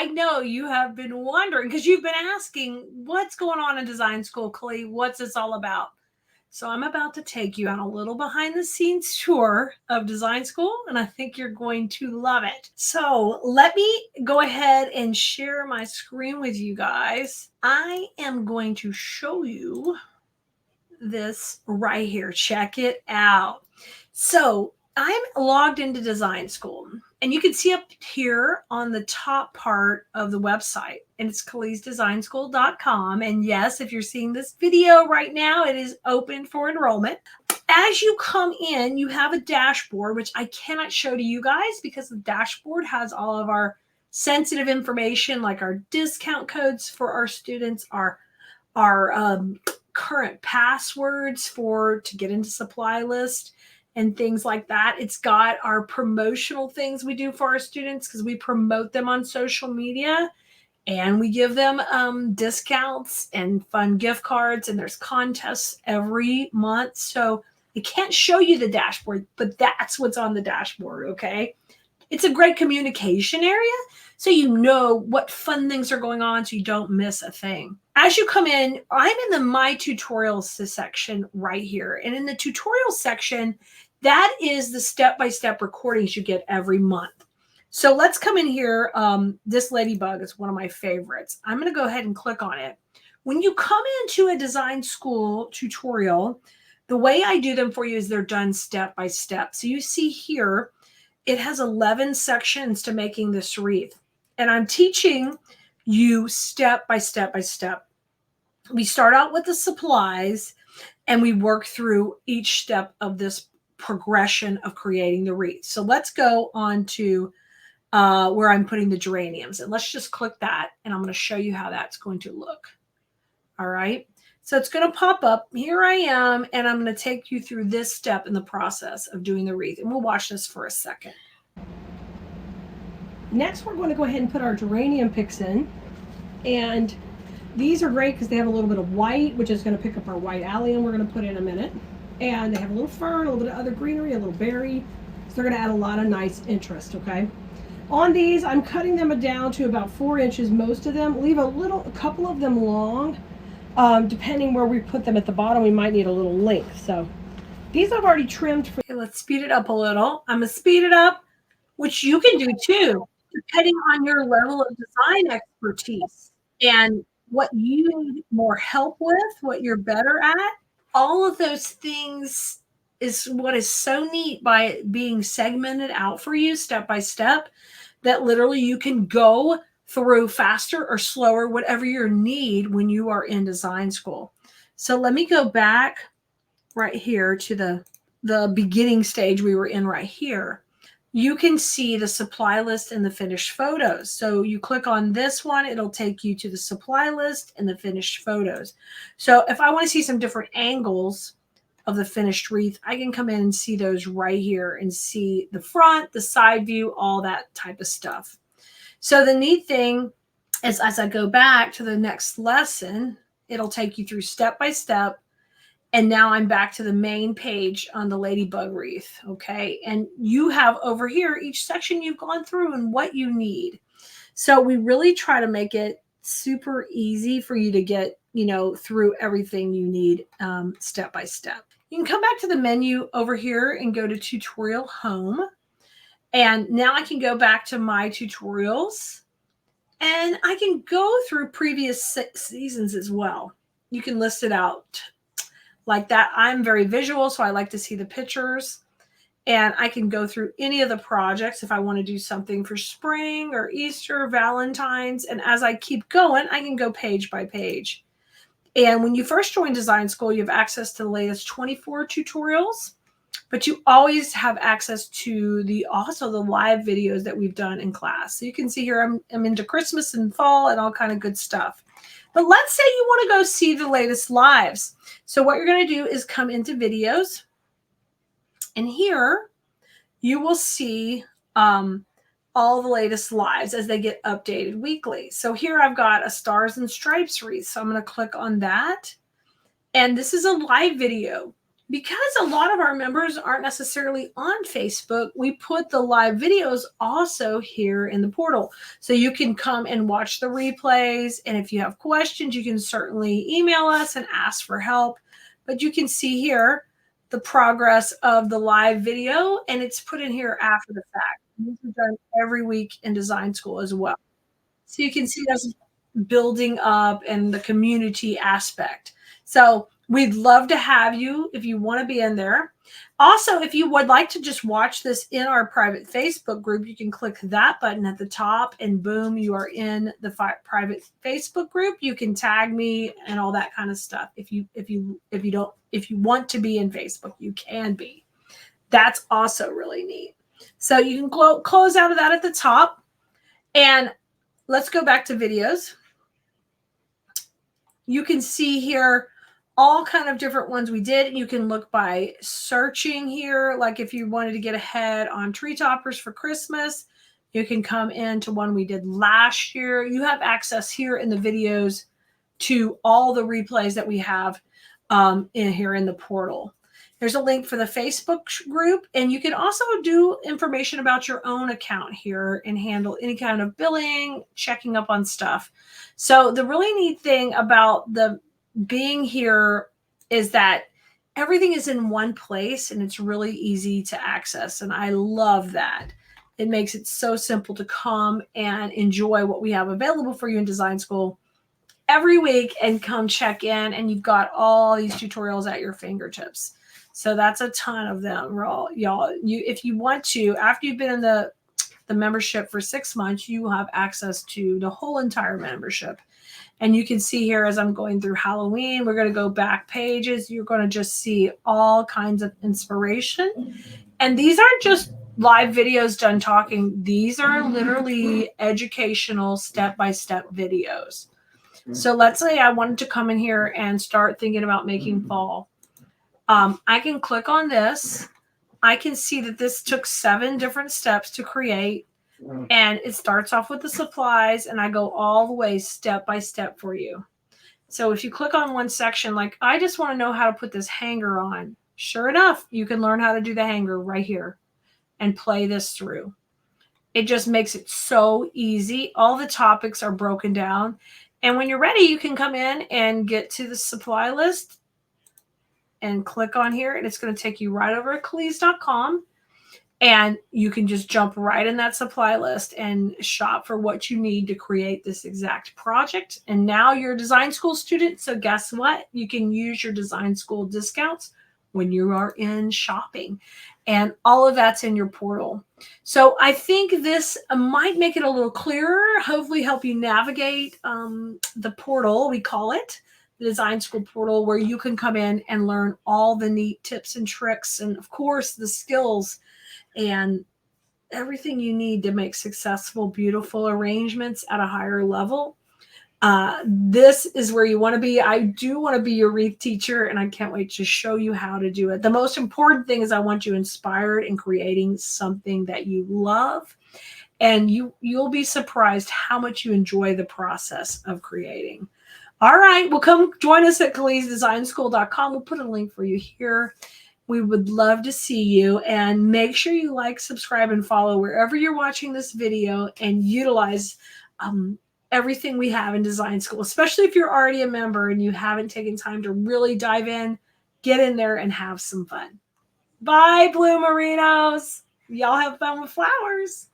I know you have been wondering because you've been asking what's going on in design school, Kelea. What's this all about? So I'm about to take you on a little behind the scenes tour of design school, and I think you're going to love it. So let me go ahead and share my screen with you guys. I am going to show you this right here. Check it out. So I'm logged into design school, and you can see up here on the top part of the website, and it's keleasdesignschool.com. And yes, if you're seeing this video right now, it is open for enrollment. As you come in, you have a dashboard, which I cannot show to you guys because the dashboard has all of our sensitive information, like our discount codes for our students, our current passwords to get into supply list and things like that. It's got our promotional things we do for our students because we promote them on social media and we give them discounts and fun gift cards, and there's contests every month. So I can't show you the dashboard, but that's what's on the dashboard, okay? It's a great communication area, so you know what fun things are going on so you don't miss a thing. As you come in, I'm in the My Tutorials section right here. And in the tutorial section, that is the step-by-step recordings you get every month. So let's come in here. This ladybug is one of my favorites. I'm going to go ahead and click on it. When you come into a design school tutorial, the way I do them for you is they're done step-by-step. So you see here, it has 11 sections to making this wreath. And I'm teaching you step by step by step. We start out with the supplies and we work through each step of this progression of creating the wreath. So let's go on to where I'm putting the geraniums, and let's just click that, and I'm going to show you how that's going to look. All right. So it's going to pop up. Here I am, and I'm going to take you through this step in the process of doing the wreath, and we'll watch this for a second. Next, we're going to go ahead and put our geranium picks in, and these are great because they have a little bit of white, which is going to pick up our white allium we're going to put in a minute, and they have a little fern, a little bit of other greenery, a little berry, so they're going to add a lot of nice interest, okay? On these, I'm cutting them down to about 4 inches, most of them. Leave a couple of them long. Depending where we put them at the bottom, we might need a little length. So these I've already trimmed. Okay, let's speed it up a little. I'm going to speed it up, which you can do too, depending on your level of design expertise and what you need more help with, what you're better at. All of those things is what is so neat by it being segmented out for you step by step, that literally you can go through faster or slower, whatever your need when you are in design school. So let me go back right here to the beginning stage we were in right here. You can see the supply list and the finished photos. So you click on this one, it'll take you to the supply list and the finished photos. So if I want to see some different angles of the finished wreath, I can come in and see those right here and see the front, the side view, all that type of stuff. So the neat thing is, as I go back to the next lesson, it'll take you through step by step. And now I'm back to the main page on the ladybug wreath, okay? And you have over here each section you've gone through and what you need. So we really try to make it super easy for you to get, through everything you need step by step. You can come back to the menu over here and go to Tutorial Home. And now I can go back to My Tutorials, and I can go through previous seasons as well. You can list it out like that. I'm very visual, so I like to see the pictures. And I can go through any of the projects if I want to do something for spring or Easter, Valentine's. And as I keep going, I can go page by page. And when you first join design school, you have access to the latest 24 tutorials, but you always have access to also the live videos that we've done in class. So you can see here I'm into Christmas and fall and all kind of good stuff. But let's say you want to go see the latest lives. So what you're going to do is come into videos, and here you will see all the latest lives as they get updated weekly. So here I've got a Stars and Stripes wreath. So I'm going to click on that. And this is a live video. because a lot of our members aren't necessarily on Facebook, we put the live videos also here in the portal. So you can come and watch the replays. And if you have questions, you can certainly email us and ask for help. But you can see here the progress of the live video, and it's put in here after the fact. These are done every week in design school as well. So you can see us building up and the community aspect. So we'd love to have you if you want to be in there. Also, if you would like to just watch this in our private Facebook group, you can click that button at the top and boom, you are in the private Facebook group. You can tag me and all that kind of stuff. If you want to be in Facebook, you can be. That's also really neat. So you can close out of that at the top. And let's go back to videos. You can see here all kind of different ones we did. You can look by searching here. Like if you wanted to get ahead on tree toppers for Christmas, you can come into one we did last year. You have access here in the videos to all the replays that we have in here in the portal. There's a link for the Facebook group, and you can also do information about your own account here and handle any kind of billing, checking up on stuff. So the really neat thing about the being here is that everything is in one place and it's really easy to access. And I love that. It makes it so simple to come and enjoy what we have available for you in design school every week and come check in, and you've got all these tutorials at your fingertips. So that's a ton of them, y'all. If you want to, after you've been in the membership for 6 months, you have access to the whole entire membership. And you can see here as I'm going through Halloween, we're going to go back pages. You're going to just see all kinds of inspiration. And these aren't just live videos done talking. These are literally educational step-by-step videos. So let's say I wanted to come in here and start thinking about making fall. I can click on this. I can see that this took 7 different steps to create. And it starts off with the supplies, and I go all the way step by step for you. So if you click on one section, like I just want to know how to put this hanger on. Sure enough, you can learn how to do the hanger right here and play this through. It just makes it so easy. All the topics are broken down. And when you're ready, you can come in and get to the supply list and click on here, and it's going to take you right over to Keleas.com. And you can just jump right in that supply list and shop for what you need to create this exact project. And now you're a design school student. So guess what? You can use your design school discounts when you are in shopping. And all of that's in your portal. So I think this might make it a little clearer, hopefully help you navigate the portal, we call it. The design school portal, where you can come in and learn all the neat tips and tricks. And of course, the skills and everything you need to make successful, beautiful arrangements at a higher level. This is where you want to be. I do want to be your wreath teacher, and I can't wait to show you how to do it. The most important thing is I want you inspired in creating something that you love, and you'll be surprised how much you enjoy the process of creating. All right, well, come join us at KeleasDesignSchool.com. We'll put a link for you here. We would love to see you, and make sure you like, subscribe, and follow wherever you're watching this video, and utilize everything we have in design school, especially if you're already a member and you haven't taken time to really dive in. Get in there and have some fun. Bye, Blue Merinos. Y'all have fun with flowers.